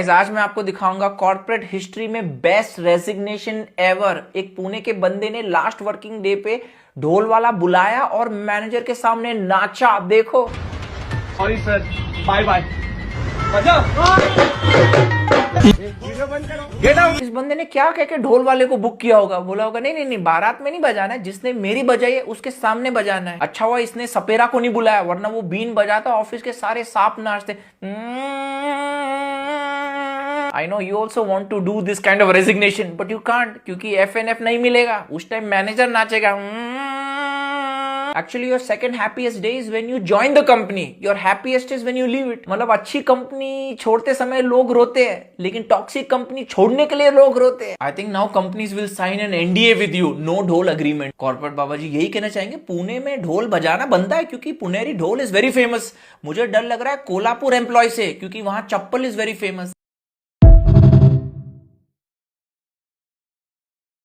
आज मैं आपको दिखाऊंगा कॉर्पोरेट हिस्ट्री में बेस्ट रेजिग्नेशन एवर। एक पुणे के बंदे ने लास्ट वर्किंग डे पे ढोल वाला बुलाया और मैनेजर के सामने नाचा। देखो। Sorry sir, bye bye. इस बंदे ने क्या कह के ढोल वाले को बुक किया होगा? बोला होगा नहीं नहीं नहीं, बारात में नहीं बजाना है, जिसने मेरी बजाई है उसके सामने बजाना है। अच्छा हुआ इसने सपेरा को नहीं बुलाया, वरना वो बीन बजाता ऑफिस के सारे सांप नाचते। I know you also want to do this kind of resignation, but you can't क्योंकि FNF नहीं मिलेगा। उस टाइम मैनेजर नाचेगा। Actually, your second happiest day is when you join the company. Your happiest is when you leave it. मतलब अच्छी company छोड़ते समय लोग रोते हैं, लेकिन टॉक्सिक कंपनी छोड़ने के लिए लोग रोते हैं। I think now companies will sign an NDA with you, no ढोल agreement. कॉर्पोरेट बाबा जी यही कहना चाहेंगे, पुणे में ढोल बजाना बनता है क्योंकि पुनेरी ढोल इज वेरी फेमस। मुझे डर लग रहा है कोल्हापुर एम्प्लॉय से, क्योंकि वहां चप्पल इज वेरी फेमस।